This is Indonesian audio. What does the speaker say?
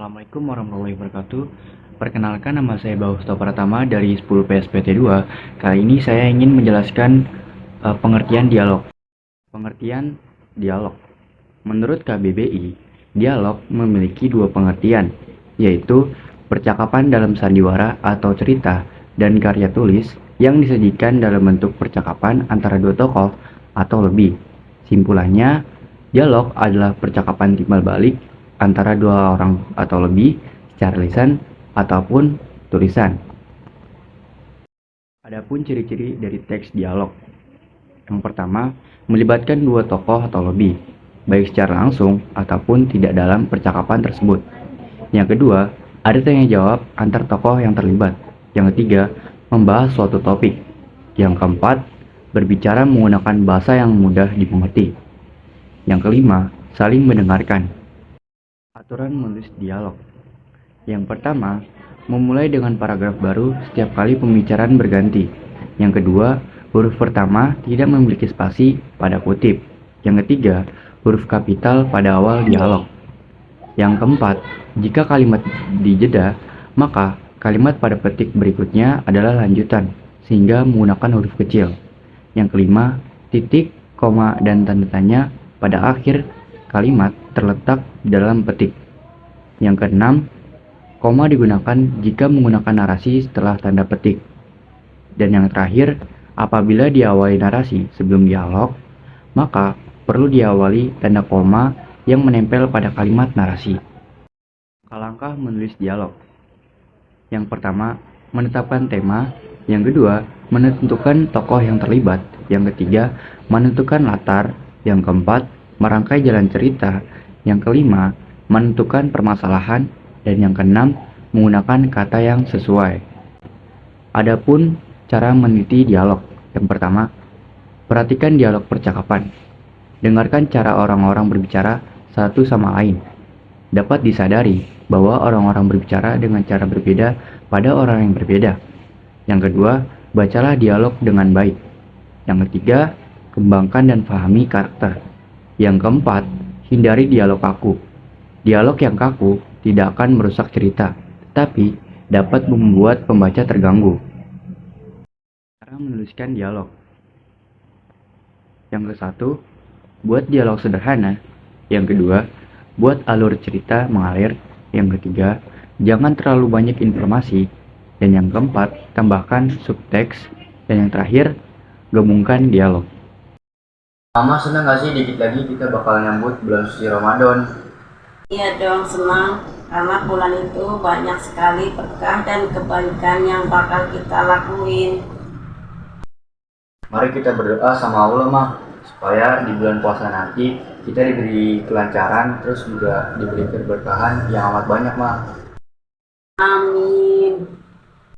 Assalamualaikum warahmatullahi wabarakatuh. Perkenalkan, nama saya Bausto Pratama dari 10 PSPT 2. Kali ini saya ingin menjelaskan pengertian dialog. Pengertian dialog. Menurut KBBI, dialog memiliki dua pengertian, yaitu percakapan dalam sandiwara atau cerita dan karya tulis yang disajikan dalam bentuk percakapan antara dua tokoh atau lebih. Simpulannya, dialog adalah percakapan timbal balik antara dua orang atau lebih secara lisan ataupun tulisan. Adapun ciri-ciri dari teks dialog. Yang pertama, melibatkan dua tokoh atau lebih, baik secara langsung ataupun tidak dalam percakapan tersebut. Yang kedua, ada tanya jawab antar tokoh yang terlibat. Yang ketiga, membahas suatu topik. Yang keempat, berbicara menggunakan bahasa yang mudah dimengerti. Yang kelima, saling mendengarkan. Aturan menulis dialog. Yang pertama, memulai dengan paragraf baru setiap kali pembicaraan berganti. Yang kedua, huruf pertama tidak memiliki spasi pada kutip. Yang ketiga, huruf kapital pada awal dialog. Yang keempat, jika kalimat dijeda, maka kalimat pada petik berikutnya adalah lanjutan, sehingga menggunakan huruf kecil. Yang kelima, titik, koma, dan tanda tanya pada akhir kalimat terletak di dalam petik. Yang keenam, koma digunakan jika menggunakan narasi setelah tanda petik. Dan yang terakhir, apabila diawali narasi sebelum dialog, maka perlu diawali tanda koma yang menempel pada kalimat narasi. Langkah menulis dialog. Yang pertama, menetapkan tema. Yang kedua, menentukan tokoh yang terlibat. Yang ketiga, menentukan latar. Yang keempat, merangkai jalan cerita. Yang kelima, menentukan permasalahan. Dan yang keenam, menggunakan kata yang sesuai. Adapun cara meneliti dialog. Yang pertama, perhatikan dialog percakapan. Dengarkan cara orang-orang berbicara satu sama lain. Dapat disadari bahwa orang-orang berbicara dengan cara berbeda pada orang yang berbeda. Yang kedua, bacalah dialog dengan baik. Yang ketiga, kembangkan dan pahami karakter. Yang keempat, hindari dialog kaku. Dialog yang kaku tidak akan merusak cerita, tetapi dapat membuat pembaca terganggu. Cara menuliskan dialog. Yang ke-1, buat dialog sederhana. Yang kedua, buat alur cerita mengalir. Yang ketiga, jangan terlalu banyak informasi. Dan yang keempat, tambahkan subteks. Dan yang terakhir, gabungkan dialog. Mama, senang gak sih dikit lagi kita bakal nyambut bulan suci Ramadan? Iya dong, senang karena bulan itu banyak sekali berkah dan kebaikan yang bakal kita lakuin. Mari kita berdoa sama Allah, Mah, supaya di bulan puasa nanti kita diberi kelancaran, terus juga diberi keberkahan yang amat banyak, Mah. Amin.